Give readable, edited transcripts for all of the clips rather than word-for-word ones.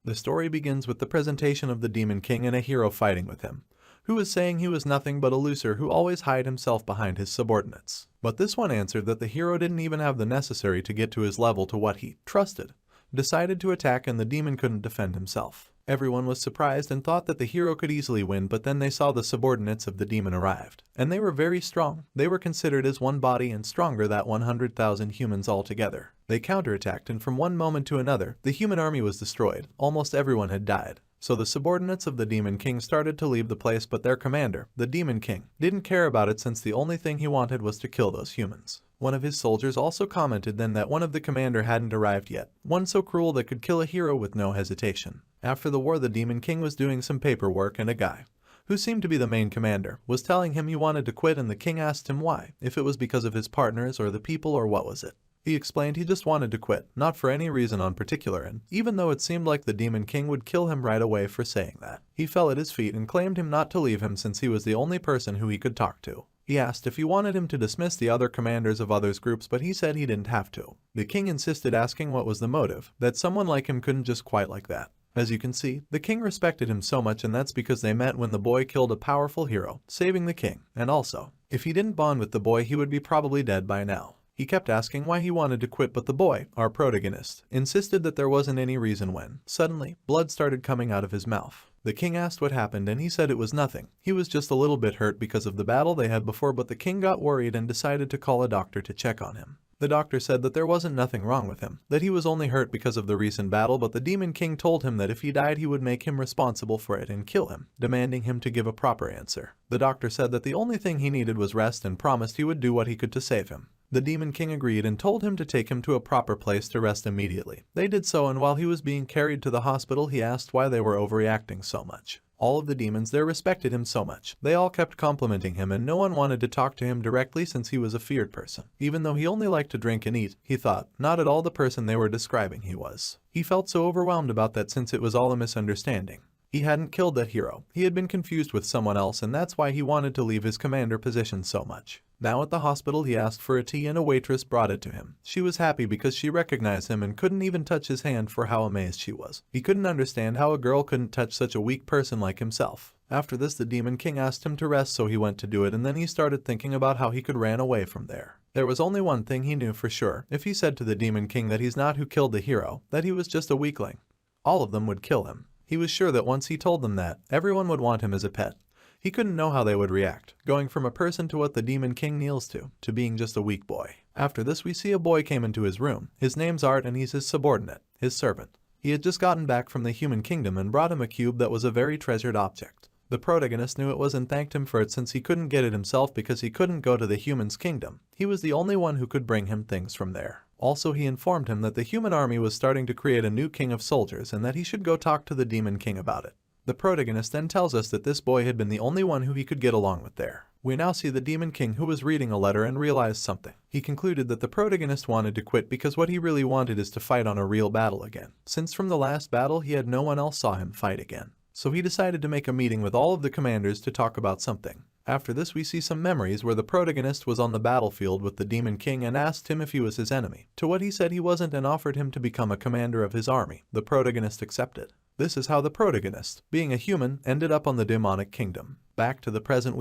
The story begins with the presentation of the Demon King and a hero fighting with him, who was saying he was nothing but a loser who always hid himself behind his subordinates. But this one answered that the hero didn't even have the necessary to get to his level to what he trusted, decided to attack, and the demon couldn't defend himself. Everyone was surprised and thought that the hero could easily win, but then they saw the subordinates of the demon arrived. And they were very strong. They were considered as one body and stronger than 100,000 humans altogether. They counterattacked, and from one moment to another, the human army was destroyed. Almost everyone had died. So the subordinates of the Demon King started to leave the place, but their commander, the Demon King, didn't care about it since the only thing he wanted was to kill those humans. One of his soldiers also commented then that one of the commander hadn't arrived yet, one so cruel that could kill a hero with no hesitation. After the war, the Demon King was doing some paperwork, and a guy, who seemed to be the main commander, was telling him he wanted to quit, and the king asked him why, if it was because of his partners or the people or what was it. He explained he just wanted to quit, not for any reason on particular, and even though it seemed like the Demon King would kill him right away for saying that, he fell at his feet and claimed him not to leave him since he was the only person who he could talk to. He asked if he wanted him to dismiss the other commanders of others groups, but he said he didn't have to. The king insisted, asking what was the motive, that someone like him couldn't just quit like that. As you can see, the king respected him so much, and that's because they met when the boy killed a powerful hero, saving the king, and also, if he didn't bond with the boy he would be probably dead by now. He kept asking why he wanted to quit, but the boy, our protagonist, insisted that there wasn't any reason when, suddenly, blood started coming out of his mouth. The king asked what happened, and he said it was nothing. He was just a little bit hurt because of the battle they had before, but the king got worried and decided to call a doctor to check on him. The doctor said that there wasn't nothing wrong with him, that he was only hurt because of the recent battle, but the Demon King told him that if he died he would make him responsible for it and kill him, demanding him to give a proper answer. The doctor said that the only thing he needed was rest and promised he would do what he could to save him. The Demon King agreed and told him to take him to a proper place to rest immediately. They did so, and while he was being carried to the hospital he asked why they were overreacting so much. All of the demons there respected him so much. They all kept complimenting him, and no one wanted to talk to him directly since he was a feared person. Even though he only liked to drink and eat, he thought, not at all the person they were describing he was. He felt so overwhelmed about that since it was all a misunderstanding. He hadn't killed that hero. He had been confused with someone else, and that's why he wanted to leave his commander position so much. Now at the hospital he asked for a tea and a waitress brought it to him. She was happy because she recognized him and couldn't even touch his hand for how amazed she was. He couldn't understand how a girl couldn't touch such a weak person like himself. After this the Demon King asked him to rest, so he went to do it, and then he started thinking about how he could run away from there. There was only one thing he knew for sure. If he said to the Demon King that he's not who killed the hero, that he was just a weakling, all of them would kill him. He was sure that once he told them that, everyone would want him as a pet. He couldn't know how they would react, going from a person to what the Demon King kneels to being just a weak boy. After this we see a boy came into his room. His name's Art, and he's his subordinate, his servant. He had just gotten back from the human kingdom and brought him a cube that was a very treasured object. The protagonist knew it was and thanked him for it since he couldn't get it himself because he couldn't go to the human's kingdom. He was the only one who could bring him things from there. Also he informed him that the human army was starting to create a new king of soldiers and that he should go talk to the Demon King about it. The protagonist then tells us that this boy had been the only one who he could get along with there. We now see the Demon King, who was reading a letter and realized something. He concluded that the protagonist wanted to quit because what he really wanted is to fight on a real battle again, since from the last battle he had no one else saw him fight again. So he decided to make a meeting with all of the commanders to talk about something. After this we see some memories where the protagonist was on the battlefield with the Demon King and asked him if he was his enemy, to what he said he wasn't, and offered him to become a commander of his army. The protagonist accepted. This is how the protagonist, being a human, ended up on the demonic kingdom. Back to the present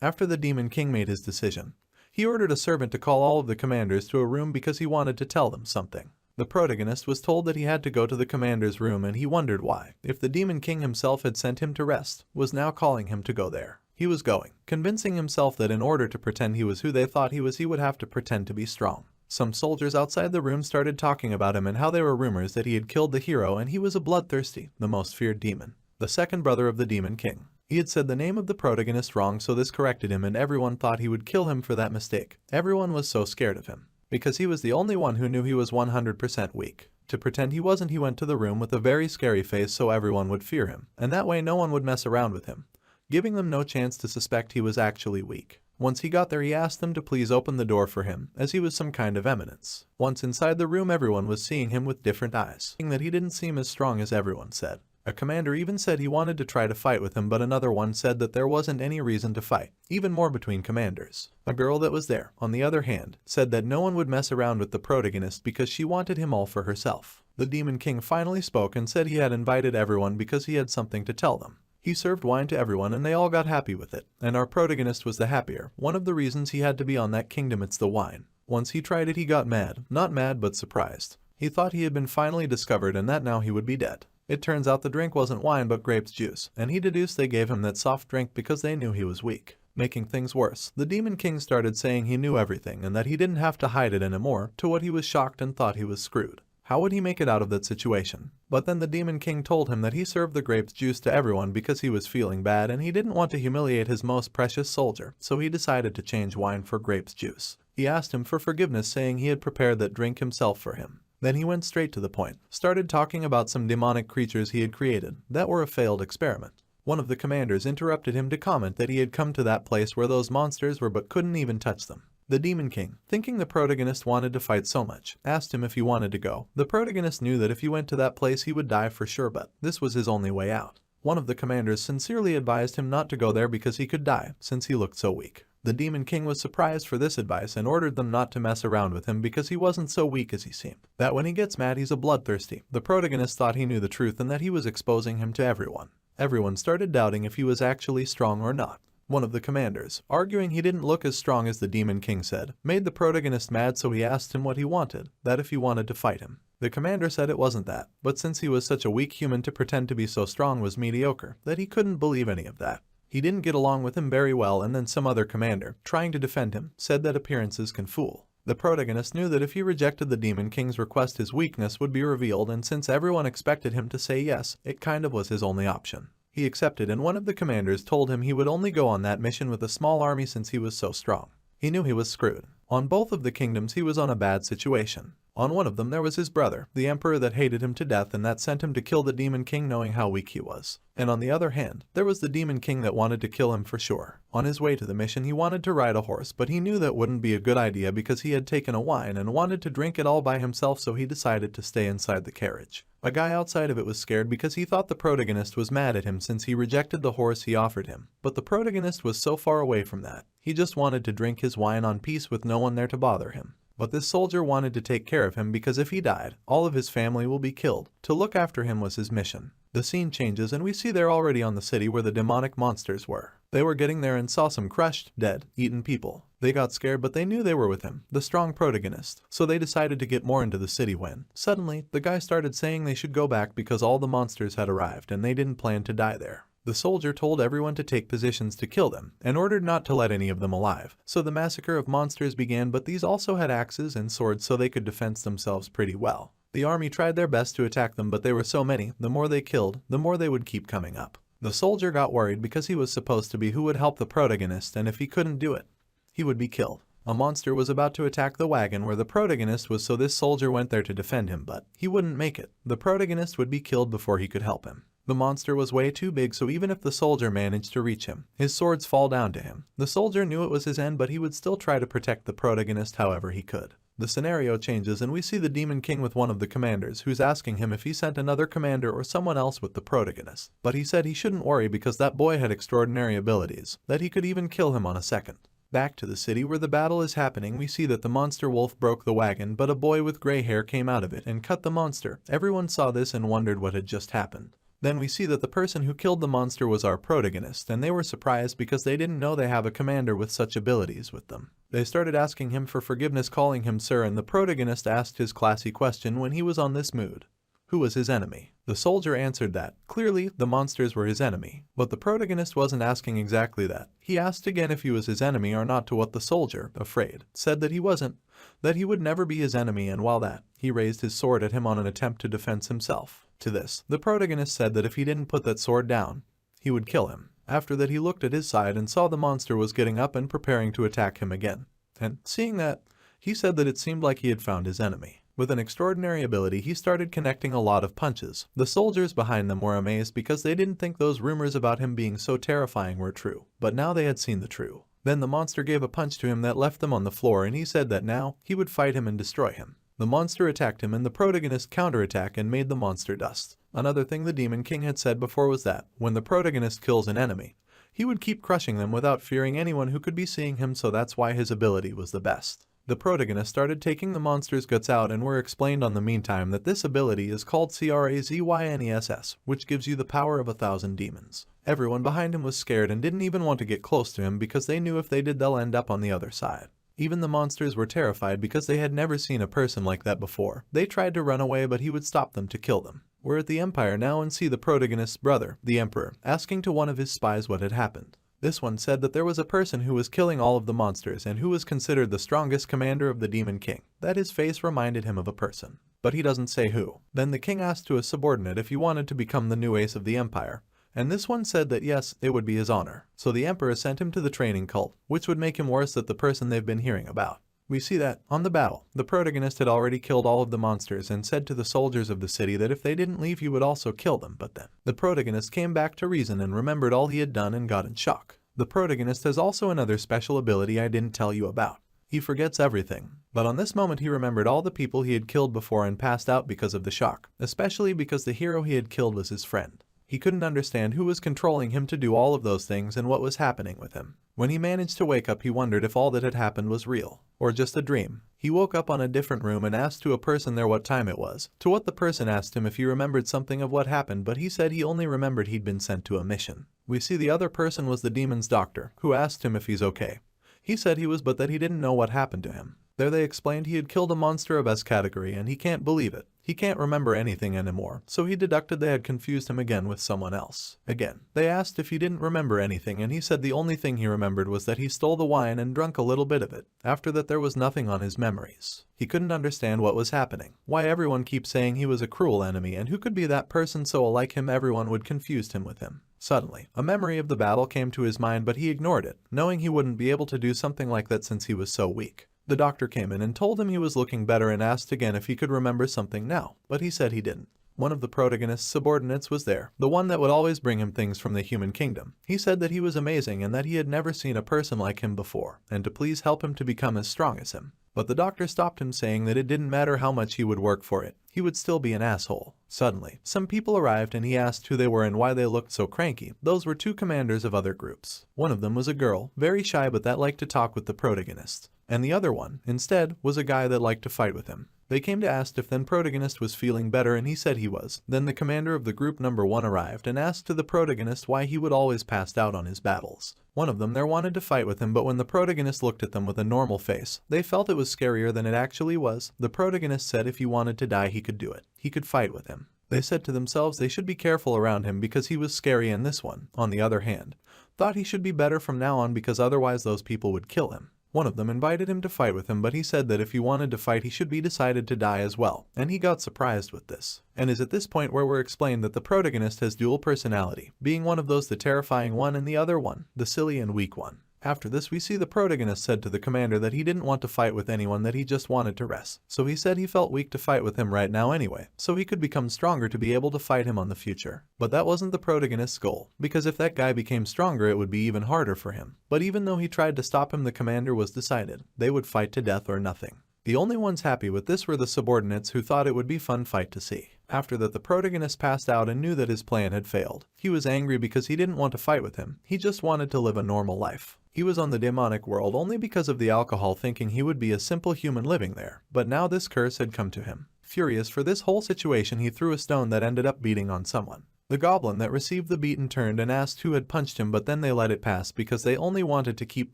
after the Demon King made his decision, he ordered a servant to call all of the commanders to a room because he wanted to tell them something. The protagonist was told that he had to go to the commander's room, and he wondered why, if the Demon King himself had sent him to rest, was now calling him to go there. He was going, convincing himself that in order to pretend he was who they thought he was, he would have to pretend to be strong. Some soldiers outside the room started talking about him and how there were rumors that he had killed the hero, and he was a bloodthirsty, the most feared demon, the second brother of the Demon King. He had said the name of the protagonist wrong, so this corrected him, and everyone thought he would kill him for that mistake. Everyone was so scared of him, because he was the only one who knew he was 100% weak. To pretend he wasn't, he went to the room with a very scary face so everyone would fear him, and that way no one would mess around with him, giving them no chance to suspect he was actually weak. Once he got there he asked them to please open the door for him, as he was some kind of eminence. Once inside the room everyone was seeing him with different eyes, saying that he didn't seem as strong as everyone said. A commander even said he wanted to try to fight with him, but another one said that there wasn't any reason to fight, even more between commanders. A girl that was there, on the other hand, said that no one would mess around with the protagonist because she wanted him all for herself. The Demon King finally spoke and said he had invited everyone because he had something to tell them. He served wine to everyone and they all got happy with it, and our protagonist was the happier. One of the reasons he had to be on that kingdom, it's the wine. Once he tried it he got mad, not mad but surprised. He thought he had been finally discovered and that now he would be dead. It turns out the drink wasn't wine but grapes juice, and he deduced they gave him that soft drink because they knew he was weak. Making things worse, the Demon King started saying he knew everything and that he didn't have to hide it anymore, to what he was shocked and thought he was screwed. How would he make it out of that situation? But then the Demon King told him that he served the grapes juice to everyone because he was feeling bad and he didn't want to humiliate his most precious soldier, so he decided to change wine for grapes juice. He asked him for forgiveness, saying he had prepared that drink himself for him. Then he went straight to the point, started talking about some demonic creatures he had created that were a failed experiment. One of the commanders interrupted him to comment that he had come to that place where those monsters were but couldn't even touch them. The Demon King, thinking the protagonist wanted to fight so much, asked him if he wanted to go. The protagonist knew that if he went to that place he would die for sure, but this was his only way out. One of the commanders sincerely advised him not to go there because he could die, since he looked so weak. The Demon King was surprised for this advice and ordered them not to mess around with him because he wasn't so weak as he seemed. That when he gets mad he's a bloodthirsty. The protagonist thought he knew the truth and that he was exposing him to everyone. Everyone started doubting if he was actually strong or not. One of the commanders, arguing he didn't look as strong as the Demon King said, made the protagonist mad, so he asked him what he wanted, that if he wanted to fight him. The commander said it wasn't that, but since he was such a weak human, to pretend to be so strong was mediocre, that he couldn't believe any of that. He didn't get along with him very well, and then some other commander, trying to defend him, said that appearances can fool. The protagonist knew that if he rejected the Demon King's request his weakness would be revealed, and since everyone expected him to say yes, it kind of was his only option. He accepted, and one of the commanders told him he would only go on that mission with a small army since he was so strong. He knew he was screwed. On both of the kingdoms he was on a bad situation. On one of them there was his brother, the emperor, that hated him to death and that sent him to kill the Demon King knowing how weak he was. And on the other hand, there was the Demon King that wanted to kill him for sure. On his way to the mission he wanted to ride a horse, but he knew that wouldn't be a good idea because he had taken a wine and wanted to drink it all by himself, so he decided to stay inside the carriage. A guy outside of it was scared because he thought the protagonist was mad at him since he rejected the horse he offered him. But the protagonist was so far away from that. He just wanted to drink his wine on peace with no one there to bother him. But this soldier wanted to take care of him because if he died, all of his family will be killed. To look after him was his mission. The scene changes and we see they're already on the city where the demonic monsters were. They were getting there and saw some crushed, dead, eaten people. They got scared, but they knew they were with him, the strong protagonist, so they decided to get more into the city when, suddenly, the guy started saying they should go back because all the monsters had arrived and they didn't plan to die there. The soldier told everyone to take positions to kill them, and ordered not to let any of them alive. So the massacre of monsters began, but these also had axes and swords so they could defend themselves pretty well. The army tried their best to attack them, but they were so many, the more they killed, the more they would keep coming up. The soldier got worried because he was supposed to be who would help the protagonist, and if he couldn't do it, he would be killed. A monster was about to attack the wagon where the protagonist was, so this soldier went there to defend him, but he wouldn't make it. The protagonist would be killed before he could help him. The monster was way too big, so even if the soldier managed to reach him, his swords fall down to him. The soldier knew it was his end, but he would still try to protect the protagonist however he could. The scenario changes and we see the Demon King with one of the commanders who's asking him if he sent another commander or someone else with the protagonist. But he said he shouldn't worry because that boy had extraordinary abilities, that he could even kill him on a second. Back to the city where the battle is happening, we see that the monster wolf broke the wagon, but a boy with gray hair came out of it and cut the monster. Everyone saw this and wondered what had just happened. Then we see that the person who killed the monster was our protagonist, and they were surprised because they didn't know they have a commander with such abilities with them. They started asking him for forgiveness, calling him sir, and the protagonist asked his classy question when he was on this mood. Who was his enemy? The soldier answered that, clearly, the monsters were his enemy. But the protagonist wasn't asking exactly that. He asked again if he was his enemy or not, to what the soldier, afraid, said that he wasn't, that he would never be his enemy, and while that, he raised his sword at him on an attempt to defend himself. To this, the protagonist said that if he didn't put that sword down, he would kill him. After that he looked at his side and saw the monster was getting up and preparing to attack him again. And seeing that, he said that it seemed like he had found his enemy. With an extraordinary ability, he started connecting a lot of punches. The soldiers behind them were amazed because they didn't think those rumors about him being so terrifying were true. But now they had seen the true. Then the monster gave a punch to him that left them on the floor, and he said that now he would fight him and destroy him. The monster attacked him and the protagonist counterattacked and made the monster dust. Another thing the Demon King had said before was that, when the protagonist kills an enemy, he would keep crushing them without fearing anyone who could be seeing him, so that's why his ability was the best. The protagonist started taking the monster's guts out and were explained on the meantime that this ability is called Crazyness, which gives you the power of 1,000 demons. Everyone behind him was scared and didn't even want to get close to him because they knew if they did they'll end up on the other side. Even the monsters were terrified because they had never seen a person like that before. They tried to run away but he would stop them to kill them. We're at the Empire now and see the protagonist's brother, the Emperor, asking to one of his spies what had happened. This one said that there was a person who was killing all of the monsters and who was considered the strongest commander of the Demon King, that his face reminded him of a person. But he doesn't say who. Then the king asked to a subordinate if he wanted to become the new ace of the empire, and this one said that yes, it would be his honor. So the emperor sent him to the training cult, which would make him worse than the person they've been hearing about. We see that, on the battle, the protagonist had already killed all of the monsters and said to the soldiers of the city that if they didn't leave he would also kill them, but then the protagonist came back to reason and remembered all he had done and got in shock. The protagonist has also another special ability I didn't tell you about. He forgets everything. But on this moment he remembered all the people he had killed before and passed out because of the shock, especially because the hero he had killed was his friend. He couldn't understand who was controlling him to do all of those things and what was happening with him. When he managed to wake up he wondered if all that had happened was real, or just a dream. He woke up on a different room and asked to a person there what time it was, to what the person asked him if he remembered something of what happened, but he said he only remembered he'd been sent to a mission. We see the other person was the demon's doctor, who asked him if he's okay. He said he was but that he didn't know what happened to him. There they explained he had killed a monster of S category and he can't believe it. He can't remember anything anymore, so he deducted they had confused him again with someone else. Again, they asked if he didn't remember anything and he said the only thing he remembered was that he stole the wine and drunk a little bit of it. After that there was nothing on his memories. He couldn't understand what was happening, why everyone keeps saying he was a cruel enemy and who could be that person so like him everyone would confuse him with him. Suddenly, a memory of the battle came to his mind but he ignored it, knowing he wouldn't be able to do something like that since he was so weak. The doctor came in and told him he was looking better and asked again if he could remember something now, but he said he didn't. One of the protagonist's subordinates was there, the one that would always bring him things from the human kingdom. He said that he was amazing and that he had never seen a person like him before, and to please help him to become as strong as him. But the doctor stopped him saying that it didn't matter how much he would work for it, he would still be an asshole. Suddenly, some people arrived and he asked who they were and why they looked so cranky. Those were two commanders of other groups. One of them was a girl, very shy but that liked to talk with the protagonist. And the other one, instead, was a guy that liked to fight with him. They came to ask if then protagonist was feeling better and he said he was. Then the commander of the group number 1 arrived and asked to the protagonist why he would always pass out on his battles. One of them there wanted to fight with him, but when the protagonist looked at them with a normal face, they felt it was scarier than it actually was. The protagonist said if he wanted to die he could do it. He could fight with him. They said to themselves they should be careful around him because he was scary, and this one, on the other hand, thought he should be better from now on because otherwise those people would kill him. One of them invited him to fight with him, but he said that if he wanted to fight he should be decided to die as well, and he got surprised with this. And is at this point where we're explained that the protagonist has dual personality, being one of those the terrifying one and the other one, the silly and weak one. After this we see the protagonist said to the commander that he didn't want to fight with anyone, that he just wanted to rest. So he said he felt weak to fight with him right now anyway, so he could become stronger to be able to fight him on the future. But that wasn't the protagonist's goal, because if that guy became stronger it would be even harder for him. But even though he tried to stop him, the commander was decided. They would fight to death or nothing. The only ones happy with this were the subordinates, who thought it would be fun fight to see. After that the protagonist passed out and knew that his plan had failed. He was angry because he didn't want to fight with him, he just wanted to live a normal life. He was on the demonic world only because of the alcohol, thinking he would be a simple human living there, but now this curse had come to him. Furious for this whole situation he threw a stone that ended up beating on someone. The goblin that received the beating turned and asked who had punched him, but then they let it pass because they only wanted to keep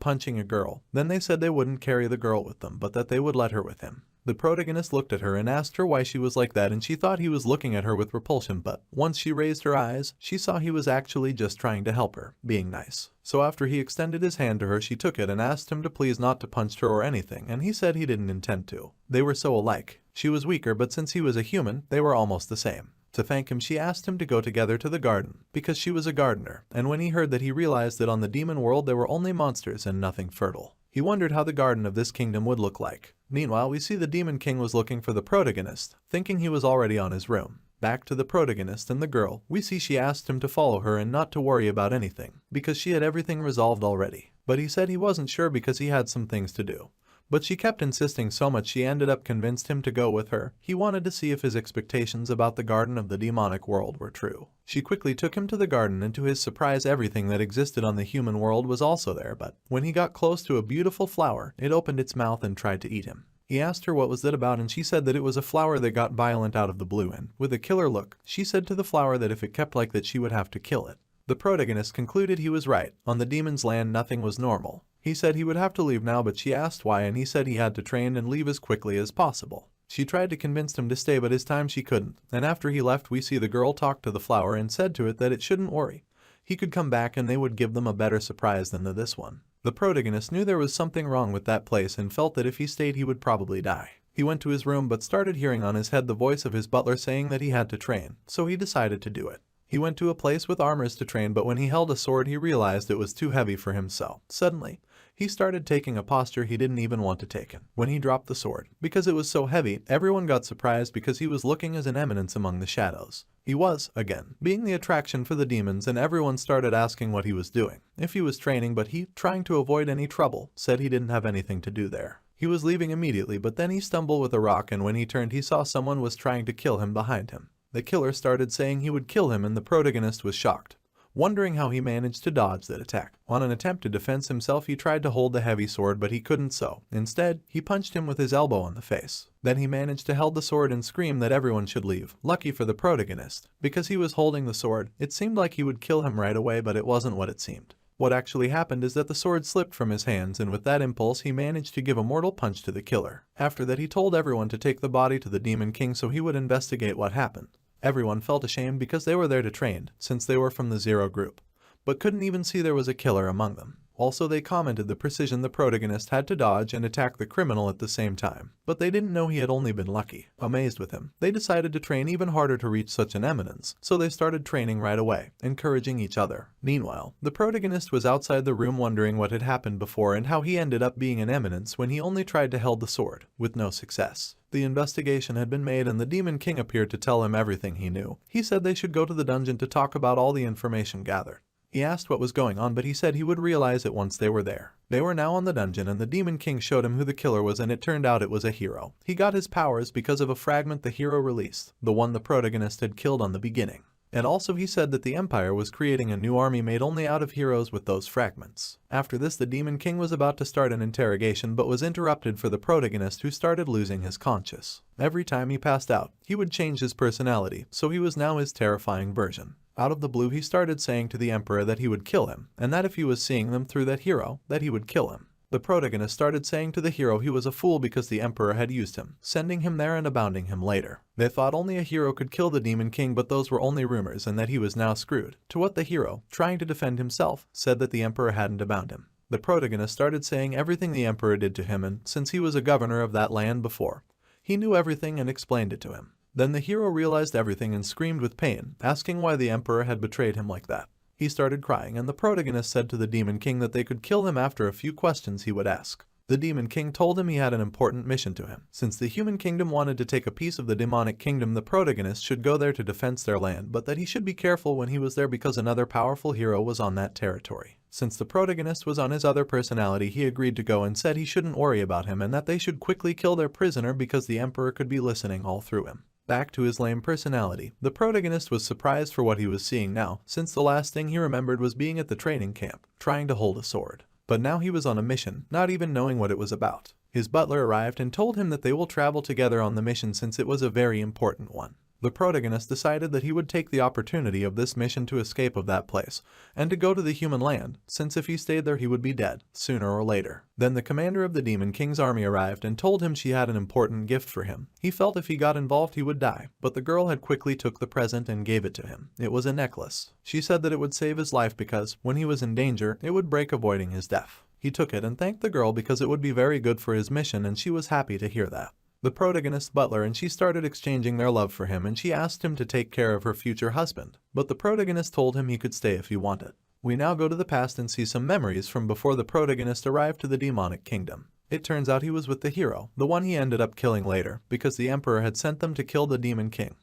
punching a girl. Then they said they wouldn't carry the girl with them, but that they would let her with him. The protagonist looked at her and asked her why she was like that, and she thought he was looking at her with repulsion, but once she raised her eyes, she saw he was actually just trying to help her, being nice. So after he extended his hand to her, she took it and asked him to please not to punch her or anything, and he said he didn't intend to. They were so alike. She was weaker, but since he was a human, they were almost the same. To thank him, she asked him to go together to the garden, because she was a gardener, and when he heard that he realized that on the demon world there were only monsters and nothing fertile. He wondered how the garden of this kingdom would look like. Meanwhile, we see the Demon King was looking for the protagonist, thinking he was already on his room. Back to the protagonist and the girl, we see she asked him to follow her and not to worry about anything, because she had everything resolved already. But he said he wasn't sure because he had some things to do. But she kept insisting so much she ended up convinced him to go with her. He wanted to see if his expectations about the garden of the demonic world were true. She quickly took him to the garden, and to his surprise everything that existed on the human world was also there, but when he got close to a beautiful flower, it opened its mouth and tried to eat him. He asked her what was that about, and she said that it was a flower that got violent out of the blue, and with a killer look, she said to the flower that if it kept like that she would have to kill it. The protagonist concluded he was right. On the demon's land nothing was normal. He said he would have to leave now, but she asked why, and he said he had to train and leave as quickly as possible. She tried to convince him to stay, but this time she couldn't, and after he left we see the girl talk to the flower and said to it that it shouldn't worry. He could come back and they would give them a better surprise than this one. The protagonist knew there was something wrong with that place and felt that if he stayed he would probably die. He went to his room but started hearing on his head the voice of his butler saying that he had to train, so he decided to do it. He went to a place with armors to train, but when he held a sword he realized it was too heavy for him, so suddenly he started taking a posture he didn't even want to take in. When he dropped the sword, because it was so heavy, everyone got surprised because he was looking as an eminence among the shadows. He was, again, being the attraction for the demons, and everyone started asking what he was doing, if he was training, but he, trying to avoid any trouble, said he didn't have anything to do there. He was leaving immediately, but then he stumbled with a rock, and when he turned he saw someone was trying to kill him behind him. The killer started saying he would kill him, and the protagonist was shocked, wondering how he managed to dodge that attack. On an attempt to defend himself he tried to hold the heavy sword, but he couldn't, so instead he punched him with his elbow on the face. Then he managed to hold the sword and scream that everyone should leave. Lucky for the protagonist, because he was holding the sword, it seemed like he would kill him right away, but it wasn't what it seemed. What actually happened is that the sword slipped from his hands, and with that impulse he managed to give a mortal punch to the killer. After that he told everyone to take the body to the Demon King so he would investigate what happened. Everyone felt ashamed because they were there to train, since they were from the Zero group, but couldn't even see there was a killer among them. Also they commented the precision the protagonist had to dodge and attack the criminal at the same time, but they didn't know he had only been lucky. Amazed with him, they decided to train even harder to reach such an eminence, so they started training right away, encouraging each other. Meanwhile, the protagonist was outside the room wondering what had happened before and how he ended up being an eminence when he only tried to hold the sword, with no success. The investigation had been made and the Demon King appeared to tell him everything he knew. He said they should go to the dungeon to talk about all the information gathered. He asked what was going on, but he said he would realize it once they were there. They were now on the dungeon, and the Demon King showed him who the killer was, and it turned out it was a hero. He got his powers because of a fragment the hero released, the one the protagonist had killed on the beginning. And also he said that the Empire was creating a new army made only out of heroes with those fragments. After this the Demon King was about to start an interrogation but was interrupted for the protagonist, who started losing his conscience. Every time he passed out, he would change his personality, so he was now his terrifying version. Out of the blue he started saying to the Emperor that he would kill him, and that if he was seeing them through that hero, that he would kill him. The protagonist started saying to the hero he was a fool because the Emperor had used him, sending him there and abounding him later. They thought only a hero could kill the Demon King, but those were only rumors and that he was now screwed. To what the hero, trying to defend himself, said that the Emperor hadn't abound him. The protagonist started saying everything the Emperor did to him, and since he was a governor of that land before, he knew everything and explained it to him. Then the hero realized everything and screamed with pain, asking why the Emperor had betrayed him like that. He started crying, and the protagonist said to the Demon King that they could kill him after a few questions he would ask. The Demon King told him he had an important mission to him. Since the human kingdom wanted to take a piece of the demonic kingdom, the protagonist should go there to defend their land, but that he should be careful when he was there because another powerful hero was on that territory. Since the protagonist was on his other personality, he agreed to go and said he shouldn't worry about him and that they should quickly kill their prisoner because the Emperor could be listening all through him. Back to his lame personality, the protagonist was surprised for what he was seeing now, since the last thing he remembered was being at the training camp, trying to hold a sword. But now he was on a mission, not even knowing what it was about. His butler arrived and told him that they will travel together on the mission since it was a very important one. The protagonist decided that he would take the opportunity of this mission to escape of that place, and to go to the human land, since if he stayed there he would be dead, sooner or later. Then the commander of the Demon King's army arrived and told him she had an important gift for him. He felt if he got involved he would die, but the girl had quickly took the present and gave it to him. It was a necklace. She said that it would save his life because, when he was in danger, it would break avoiding his death. He took it and thanked the girl because it would be very good for his mission, and she was happy to hear that. The protagonist's butler and she started exchanging their love for him, and she asked him to take care of her future husband, but the protagonist told him he could stay if he wanted. We now go to the past and see some memories from before the protagonist arrived to the demonic kingdom. It turns out he was with the hero, the one he ended up killing later, because the Emperor had sent them to kill the Demon King,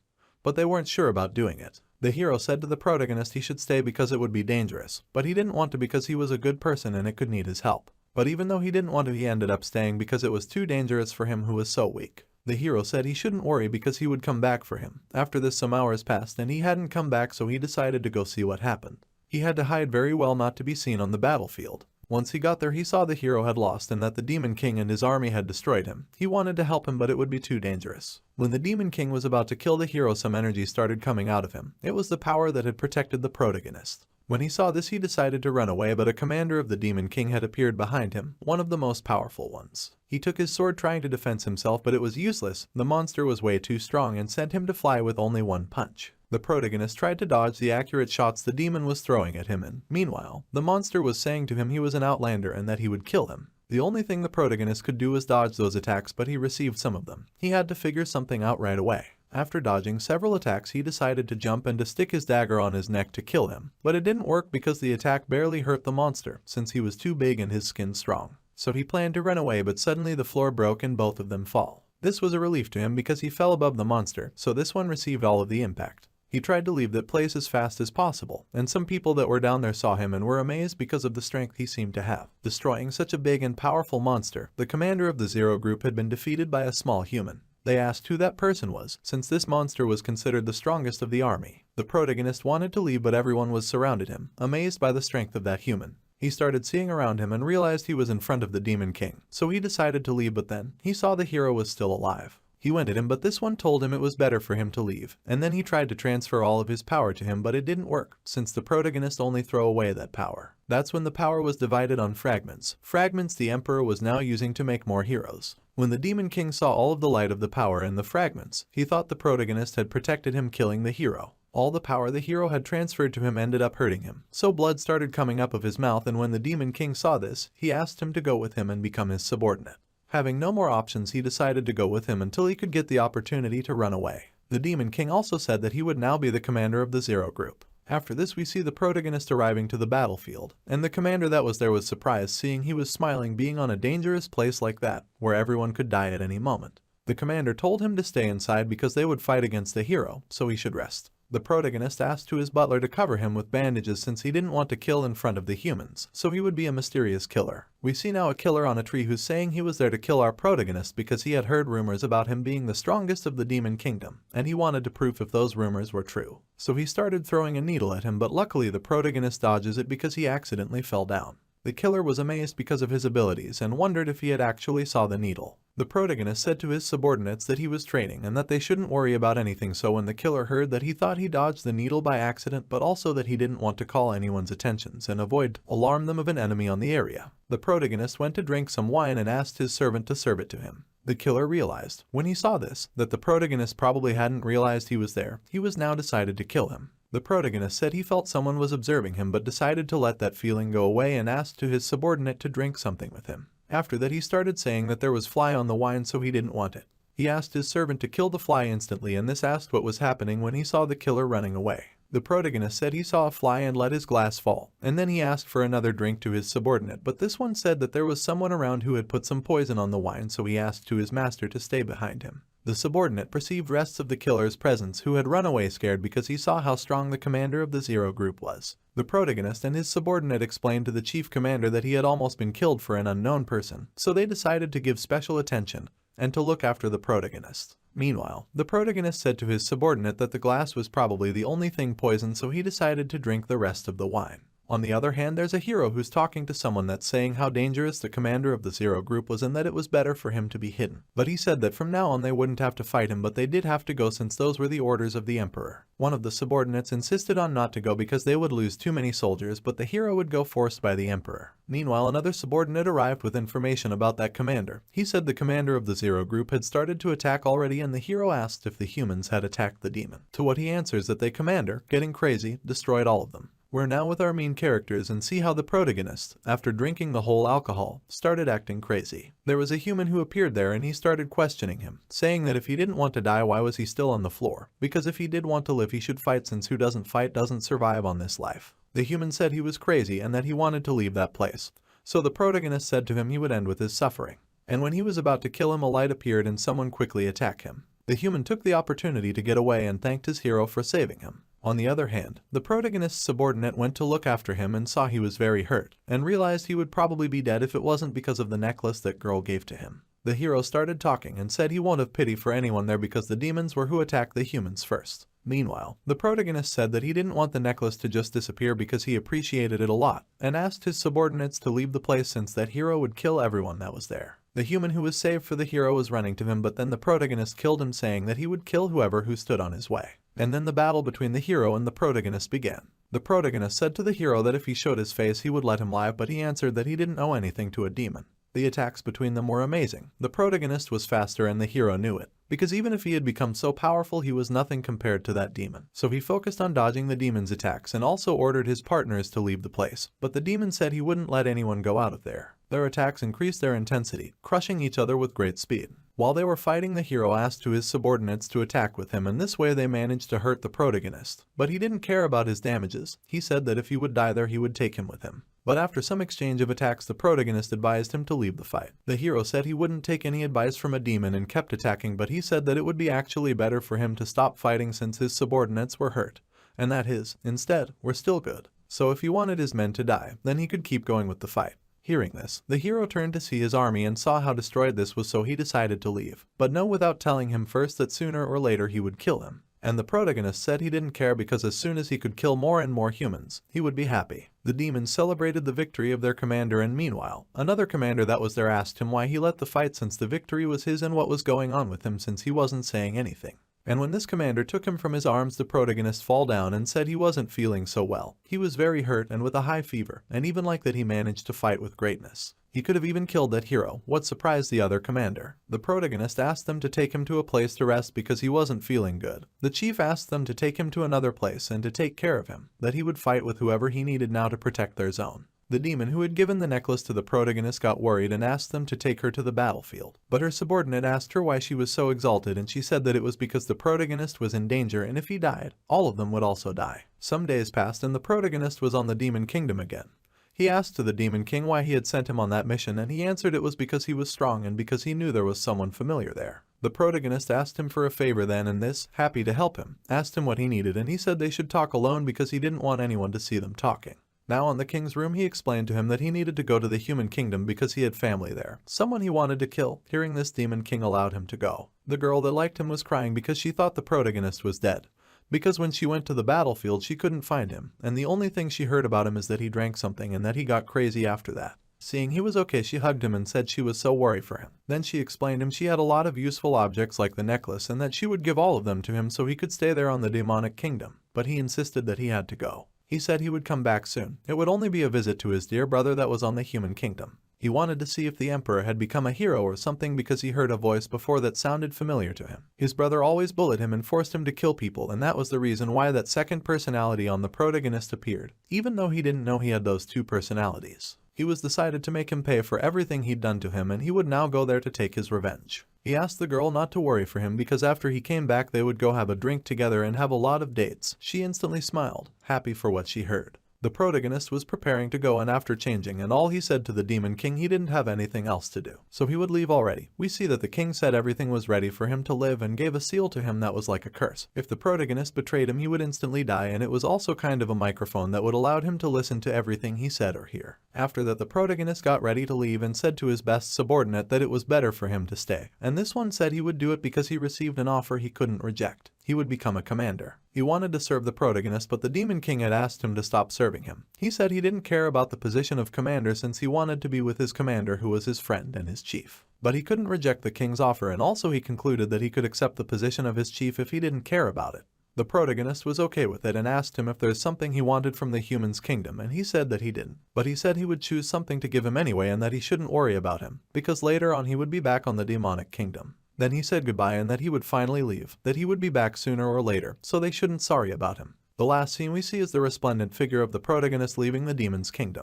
but they weren't sure about doing it. The hero said to the protagonist he should stay because it would be dangerous, but he didn't want to because he was a good person and it could need his help. But even though he didn't want to, he ended up staying because it was too dangerous for him who was so weak. The hero said he shouldn't worry because he would come back for him. After this, some hours passed and he hadn't come back, so he decided to go see what happened. He had to hide very well not to be seen on the battlefield. Once he got there, he saw the hero had lost and that the Demon King and his army had destroyed him. He wanted to help him, but it would be too dangerous. When the Demon King was about to kill the hero, some energy started coming out of him. It was the power that had protected the protagonist. When he saw this, he decided to run away, but a commander of the Demon King had appeared behind him, one of the most powerful ones. He took his sword trying to defend himself, but it was useless. The monster was way too strong and sent him to fly with only one punch. The protagonist tried to dodge the accurate shots the demon was throwing at him, and meanwhile, the monster was saying to him he was an outlander and that he would kill him. The only thing the protagonist could do was dodge those attacks, but he received some of them. He had to figure something out right away. After dodging several attacks, he decided to jump and to stick his dagger on his neck to kill him. But it didn't work because the attack barely hurt the monster, since he was too big and his skin strong. So he planned to run away, but suddenly the floor broke and both of them fall. This was a relief to him because he fell above the monster, so this one received all of the impact. He tried to leave that place as fast as possible, and some people that were down there saw him and were amazed because of the strength he seemed to have. Destroying such a big and powerful monster, the commander of the Zero Group had been defeated by a small human. They asked who that person was, since this monster was considered the strongest of the army. The protagonist wanted to leave, but everyone was surrounded him, amazed by the strength of that human. He started seeing around him and realized he was in front of the Demon King, so he decided to leave, but then he saw the hero was still alive. He went at him, but this one told him it was better for him to leave, and then he tried to transfer all of his power to him, but it didn't work, since the protagonist only threw away that power. That's when the power was divided on fragments. Fragments the Emperor was now using to make more heroes. When the Demon King saw all of the light of the power in the fragments, he thought the protagonist had protected him, killing the hero. All the power the hero had transferred to him ended up hurting him, so blood started coming up of his mouth, and when the Demon King saw this, he asked him to go with him and become his subordinate. Having no more options, he decided to go with him until he could get the opportunity to run away. The Demon King also said that he would now be the commander of the Zero Group. After this, we see the protagonist arriving to the battlefield, and the commander that was there was surprised seeing he was smiling, being on a dangerous place like that, where everyone could die at any moment. The commander told him to stay inside because they would fight against the hero, so he should rest. The protagonist asked to his butler to cover him with bandages since he didn't want to kill in front of the humans, so he would be a mysterious killer. We see now a killer on a tree who's saying he was there to kill our protagonist because he had heard rumors about him being the strongest of the Demon Kingdom, and he wanted to prove if those rumors were true. So he started throwing a needle at him, but luckily the protagonist dodges it because he accidentally fell down. The killer was amazed because of his abilities and wondered if he had actually saw the needle. The protagonist said to his subordinates that he was training and that they shouldn't worry about anything, so when the killer heard that, he thought he dodged the needle by accident, but also that he didn't want to call anyone's attentions and alarm them of an enemy on the area. The protagonist went to drink some wine and asked his servant to serve it to him. The killer realized, when he saw this, that the protagonist probably hadn't realized he was there. He was now decided to kill him. The protagonist said he felt someone was observing him, but decided to let that feeling go away and asked to his subordinate to drink something with him. After that, he started saying that there was fly on the wine, so he didn't want it. He asked his servant to kill the fly instantly, and this asked what was happening when he saw the killer running away. The protagonist said he saw a fly and let his glass fall, and then he asked for another drink to his subordinate, but this one said that there was someone around who had put some poison on the wine, so he asked to his master to stay behind him. The subordinate perceived rests of the killer's presence, who had run away scared because he saw how strong the commander of the Zero Group was. The protagonist and his subordinate explained to the chief commander that he had almost been killed for an unknown person, so they decided to give special attention and to look after the protagonist. Meanwhile, the protagonist said to his subordinate that the glass was probably the only thing poisoned, so he decided to drink the rest of the wine. On the other hand, there's a hero who's talking to someone that's saying how dangerous the commander of the Zero Group was and that it was better for him to be hidden. But he said that from now on they wouldn't have to fight him, but they did have to go since those were the orders of the Emperor. One of the subordinates insisted on not to go because they would lose too many soldiers, but the hero would go forced by the Emperor. Meanwhile, another subordinate arrived with information about that commander. He said the commander of the Zero Group had started to attack already, and the hero asked if the humans had attacked the demon. To what he answers that the commander, getting crazy, destroyed all of them. We're now with our main characters and see how the protagonist, after drinking the whole alcohol, started acting crazy. There was a human who appeared there and he started questioning him, saying that if he didn't want to die, why was he still on the floor? Because if he did want to live, he should fight, since who doesn't fight doesn't survive on this life. The human said he was crazy and that he wanted to leave that place. So the protagonist said to him he would end with his suffering. And when he was about to kill him, a light appeared and someone quickly attacked him. The human took the opportunity to get away and thanked his hero for saving him. On the other hand, the protagonist's subordinate went to look after him and saw he was very hurt, and realized he would probably be dead if it wasn't because of the necklace that girl gave to him. The hero started talking and said he won't have pity for anyone there because the demons were who attacked the humans first. Meanwhile, the protagonist said that he didn't want the necklace to just disappear because he appreciated it a lot, and asked his subordinates to leave the place since that hero would kill everyone that was there. The human who was saved for the hero was running to him, but then the protagonist killed him, saying that he would kill whoever who stood on his way. And then the battle between the hero and the protagonist began. The protagonist said to the hero that if he showed his face he would let him live, but he answered that he didn't owe anything to a demon. The attacks between them were amazing. The protagonist was faster and the hero knew it, because even if he had become so powerful he was nothing compared to that demon. So he focused on dodging the demon's attacks and also ordered his partners to leave the place. But the demon said he wouldn't let anyone go out of there. Their attacks increased their intensity, crushing each other with great speed. While they were fighting, the hero asked to his subordinates to attack with him, and this way they managed to hurt the protagonist. But he didn't care about his damages. He said that if he would die there he would take him with him. But after some exchange of attacks, the protagonist advised him to leave the fight. The hero said he wouldn't take any advice from a demon and kept attacking, but he said that it would be actually better for him to stop fighting since his subordinates were hurt, and that his, instead, were still good. So if he wanted his men to die, then he could keep going with the fight. Hearing this, the hero turned to see his army and saw how destroyed this was, so he decided to leave, but no, without telling him first that sooner or later he would kill him. And the protagonist said he didn't care because as soon as he could kill more and more humans, he would be happy. The demons celebrated the victory of their commander, and meanwhile, another commander that was there asked him why he let the fight since the victory was his and what was going on with him since he wasn't saying anything. And when this commander took him from his arms, the protagonist fell down and said he wasn't feeling so well. He was very hurt and with a high fever, and even like that he managed to fight with greatness. He could have even killed that hero, what surprised the other commander. The protagonist asked them to take him to a place to rest because he wasn't feeling good. The chief asked them to take him to another place and to take care of him, that he would fight with whoever he needed now to protect their zone. The demon who had given the necklace to the protagonist got worried and asked them to take her to the battlefield. But her subordinate asked her why she was so exalted, and she said that it was because the protagonist was in danger, and if he died, all of them would also die. Some days passed and the protagonist was on the demon kingdom again. He asked to the demon king why he had sent him on that mission, and he answered it was because he was strong and because he knew there was someone familiar there. The protagonist asked him for a favor then, and this, happy to help him, asked him what he needed, and he said they should talk alone because he didn't want anyone to see them talking. Now in the king's room he explained to him that he needed to go to the human kingdom because he had family there, someone he wanted to kill. Hearing this, demon king allowed him to go. The girl that liked him was crying because she thought the protagonist was dead, because when she went to the battlefield she couldn't find him, and the only thing she heard about him is that he drank something and that he got crazy after that. Seeing he was okay, she hugged him and said she was so worried for him. Then she explained him she had a lot of useful objects like the necklace and that she would give all of them to him so he could stay there on the demonic kingdom, but he insisted that he had to go. He said he would come back soon. It would only be a visit to his dear brother that was on the human kingdom. He wanted to see if the emperor had become a hero or something because he heard a voice before that sounded familiar to him. His brother always bullied him and forced him to kill people, and that was the reason why that second personality on the protagonist appeared, even though he didn't know he had those two personalities. He was decided to make him pay for everything he'd done to him, and he would now go there to take his revenge. He asked the girl not to worry for him because after he came back they would go have a drink together and have a lot of dates. She instantly smiled, happy for what she heard. The protagonist was preparing to go, and after changing and all he said to the demon king he didn't have anything else to do, so he would leave already. We see that the king said everything was ready for him to live and gave a seal to him that was like a curse. If the protagonist betrayed him he would instantly die, and it was also kind of a microphone that would allow him to listen to everything he said or hear. After that the protagonist got ready to leave and said to his best subordinate that it was better for him to stay, and this one said he would do it because he received an offer he couldn't reject. He would become a commander. He wanted to serve the protagonist, but the demon king had asked him to stop serving him. He said he didn't care about the position of commander since he wanted to be with his commander who was his friend and his chief. But he couldn't reject the king's offer, and also he concluded that he could accept the position of his chief if he didn't care about it. The protagonist was okay with it and asked him if there's something he wanted from the human's kingdom, and he said that he didn't. But he said he would choose something to give him anyway and that he shouldn't worry about him, because later on he would be back on the demonic kingdom. Then he said goodbye and that he would finally leave, that he would be back sooner or later, so they shouldn't sorry about him. The last scene we see is the resplendent figure of the protagonist leaving the demon's kingdom.